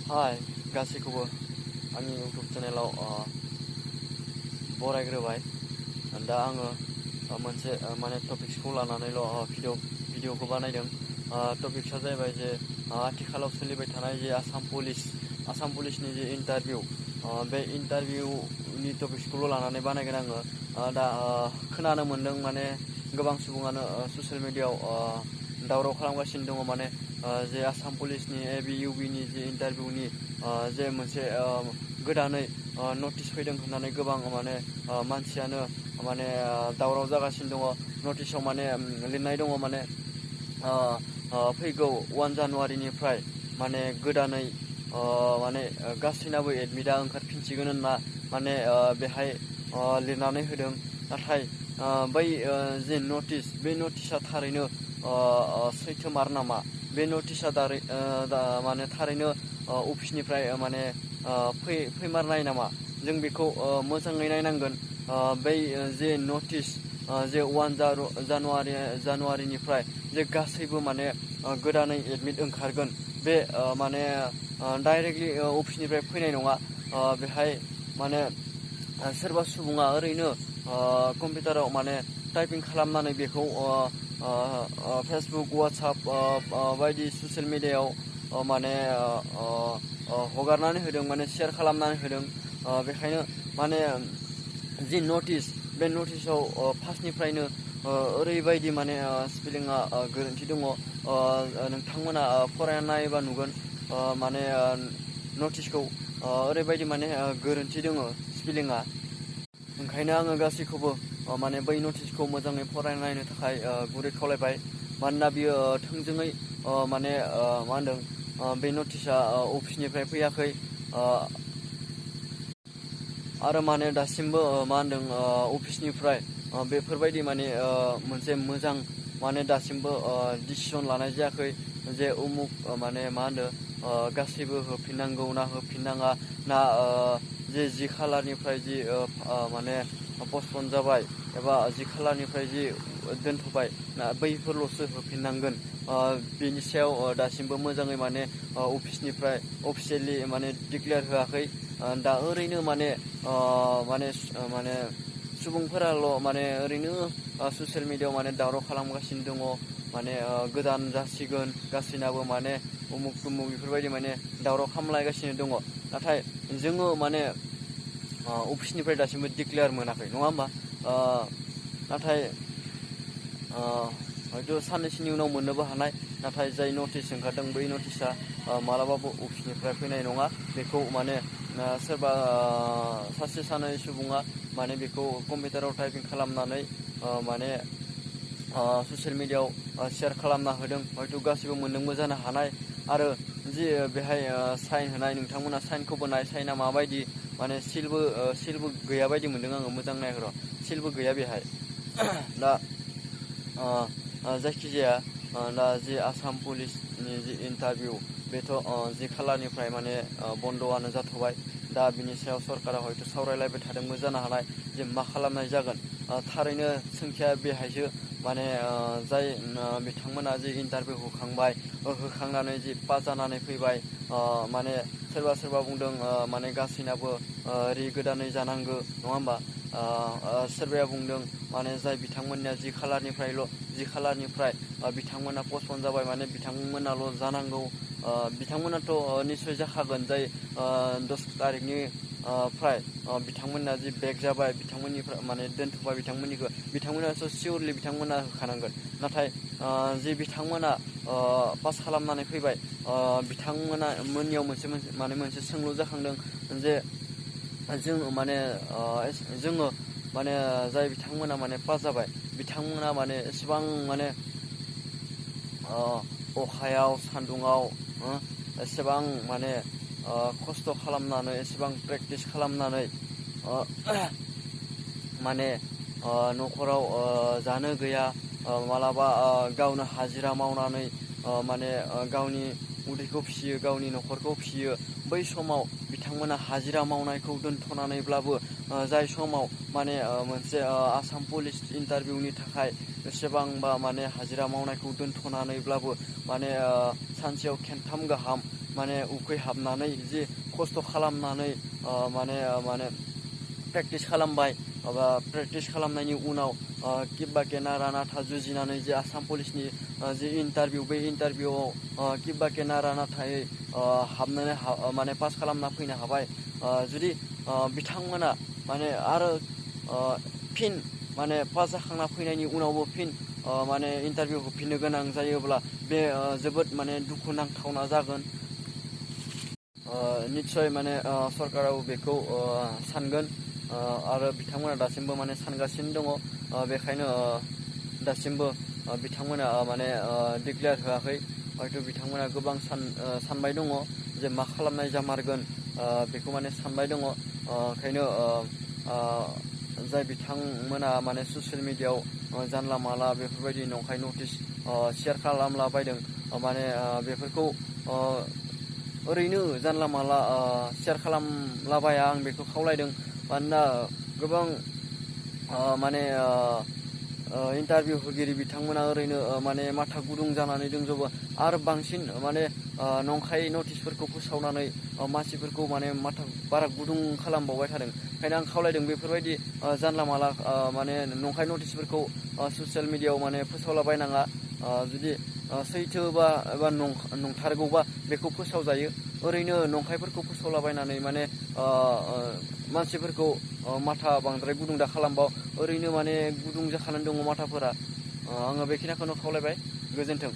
हाय गासैखौबो आंनि इउटुब चेनेलाव बरायग्रोबाय। दा आङो मोनसे माने टपिक्सखौ लानानैल' भिडिअखौ बानायदों। टपिक्सआ जाहैबाय जे आथिखालाव सोलिबाय थानाय जे आसाम पुलिसनि जे इन्टारभिउ, बे इन्टारभिउनि टपिक्सखौल' लानानै बानायगोन आङो। दा खोनानो मोन्दों माने गोबां सुबुङानो ससियेल मिडियाआव दावराव खालामगासिनो दङ। माने जे आसाम पुलिसनि ABUBनि जे इन्टारभिउनि जे मोनसे गोदानै नटिस फैदों होननानै गोबां माने मानसियानो माने दावराव जागासिनो दङ। नटिसाव माने लिरनाय दङ माने फैगौ 1 जानुवारिनिफ्राय माने गोदानै माने गासैनाबो एडमिटआ ओंखारफिनसिगोन होनना माने बेहाय लिरनानै होदों। नाथाय बै जे नटिस, बे नटिसा थारैनो सैथोमार नामा? बे नटिसा माने थारैनो अफिसनिफ्राय माने फैमारनाय नामा? जों बेखौ मोजाङै नायनांगोन। बै जे नटिस, जे 1 जानुवारिनिफ्राय जे गासैबो माने गोदानै एडमिट ओंखारगोन, बे माने डाइरेक्टलि अफिसनिफ्राय फैनाय नङा। बेहाय माने सोरबा सुबुङा ओरैनो कम्पिउटाराव माने टाइपिं खालामनानै बेखौ फेसबुक, वाट्सएप बायदि ससियेल मिडियायाव माने हगारनानै होदों, माने शेयार खालामनानै होदों। बेखायनो माने जि नटिस, बे नटिसाव फार्स्टनिफ्रायनो ओरैबायदि माने स्पेलिंआ गोरोन्थि दङ। नोंथांमोना फरायना नायोबा नुगोन माने नटिसखौ ओरैबायदि माने गोरोन्थि दङ स्पेलिंआ। ओंखायनो आङो गासैखौबो माने बै नटिसखौ मोजाङै फरायना नायनो थाखाय गुरै खावलायबाय। मानोना बियो थोंजोङै माने मा होनदों, बे नटिसा अफिसनिफ्राय फैयाखै। आरो माने दासिमबो मा होनदों, अफिसनिफ्राय बेफोरबायदि माने मोनसे मोजां माने दासिमबो डिसिसन लानाय जायाखै जे उमुक माने मा होनो गासैबो होफिननांगौ ना होफिननाङा, ना जि खालारनिफ्राय जि माने पस्टपन जाबाय एबा जि खालारनिफ्राय जि दोनथ'बाय ना बैफोरल'सो होफिननांगोन। बेनि सायाव दासिमबो मोजाङै माने अफिसनिफ्राय अफिसियेलि माने डिक्लेयार होआखै। दा ओरैनो माने माने सुबुंफोराल' माने ओरैनो ससियेल मिडियाआव माने दावराव खालामगासिनो दङ। माने गोदान जासिगोन गासैनाबो माने उमुक तुमुक बेफोरबायदि माने दावराव खालामलायगासिनो दङ। नाथाय जोङो माने अफिसनिफ्राय दासिमबो डिक्लेयार मोनाखै, नङा होमबा? नाथाय हयथ' साननैसोनि उनाव मोननोबो हानाय। नाथाय जाय नटिस ओंखारदों, बै नटिसा मालाबाबो अफिसनिफ्राय फैनाय नङा। बेखौ माने सोरबा सासे सानै सुबुङा माने बेखौ कम्पिउटाराव टाइपिं खालामनानै माने ससियेल मिडियाआव शेयार खालामना होदों। हयथ' गासैबो मोनदोंबो जानो हानाय। आरो जि बेहाय साइन होनाय, नोंथांमोना साइनखौबो नाय, साइना माबायदि माने सिलबो गैया बायदि मोनदों आङो। मोजां नायहो र', सिलबो गैया बेहाय। दा जायखिजाया दा जि आसाम पुलिसनि जि इन्टारभिउ, बेथ' जि खालारनिफ्राय माने बन्द'आनो जाथ'बाय। दा बिनि सायाव सरकारा हयथ' सावरायलायबाय थादोंबो जानो हानाय जे मा खालामनाय जागोन। थारैनो सोंथिया बेहायसो माने जाय बिथांमोना जि इन्टारभिउ होखांनानै जि पास जानानै फैबाय, माने सोरबा बुंदों माने गासैनाबो गोदानै जानांगौ, नङा होमबा? सोरबाया बुंदों माने जाय बिथांमोननिया जि खालारनिफ्राय बिथांमोना पस्टपन जाबाय, माने बिथांमोनाल' जानांगौ। बिथांमोनाथ' निस्सय जाखागोन। जाय 10 तारिखनि फ्राय बिथांमोना जि बेक जाबाय, बिथांमोननिफ्राय माने दोनथ'बाय बिथांमोनासो सियरलि बिथांमोना होखानांगोन। नाथाय जि बिथांमोना पास खालामनानै फैबाय, मोननियाव मोनसे सोंलु जाखांदों जे जोङो माने जाय बिथांमोना माने पास जाबाय, बिथांमोना माने एसेबां माने अखायाव सान्दुङाव एसेबां माने खस्थ' खालामनानै, एसेबां प्रेक्टिस खालामनानै माने न'खराव जानो गैया, मालाबा गावनो हाजिरा मावनानै माने गावनि उदैखौ फिसियो, गावनि न'खरखौ फिसियो। बै समाव बिथांमोना हाजिरा मावनायखौ दोनथ'नानैब्लाबो, जाय समाव माने मोनसे आसाम पुलिस इन्टारभिउनि थाखाय बेसेबांबा माने हाजिरा मावनायखौ दोनथ'नानैब्लाबो माने सानसेयाव खेनथाम गाहाम माने उखैहाबनानै जि खस्थ' खालामनानै माने प्रेक्टिस खालामबाय बा प्रेक्टिस खालामनायनि उनाव किबाके नारा नाथा जुजिनानै जे आसाम पुलिसनि जि इन्टारभिउ बे इन्टारभिउआव किबाके नारा नाथायै हाबनानै माने पास खालामना फैनो हाबाय। जुदि बिथांमोना माने आरो फिन माने पास जाखांना फैनायनि उनावबो फिन माने इन्टारभिउ होफिननो गोनां जायोब्ला बे जोबोद माने दुखुनांथावना जागोन। निस्सय माने सरकाराबो बेखौ सानगोन आरो बिथांमोना दासिमबो माने सानगासिनो दङ। बेखायनो दासिमबो बिथांमोना माने डिक्लेयार होआखै। हयथ' बिथांमोना गोबां सानबाय दङ जे मा खालामनाय जामारगोन बेखौ माने सानबाय दङ। ओंखायनो जाय बिथांमोना माने ससियेल मिडियाआव जानला माला बेफोरबायदि नंखाय नटिस शेयार खालामला बायदों माने बेफोरखौ ओरैनो जानला माला शेयार खालामलाबाया आं बेखौ खावलायदों। मानोना गोबां माने इन्टारभिउ होगिरि बिथांमोना ओरैनो माने माथा गुदुं जानानै दंजोबो आरो बांसिन माने नंखाय नटिसफोरखौ फोसावनानै मानसिफोरखौ माने माथा बारा गुदुं खालामबावबाय थादों। ओंखायनो आं खावलायदों बेफोरबायदि जानला माला माने नंखाय नटिसफोरखौ ससियेल मिडियाआव माने फोसावलाबायनाङा। जुदि सैथो एबा नंथारगौबा बेखौ फोसावजायो। ओरैनो नंखायफोरखौ फोसावलाबायनानै माने मानसिफोरखौ माथा बांद्राय गुदुं दा खालामबाव ओरैनो माने गुदुं जाखानानै दङ माथाफोरा। आङो बेखिनिखौनो खावलायबाय। गोजोन्थों।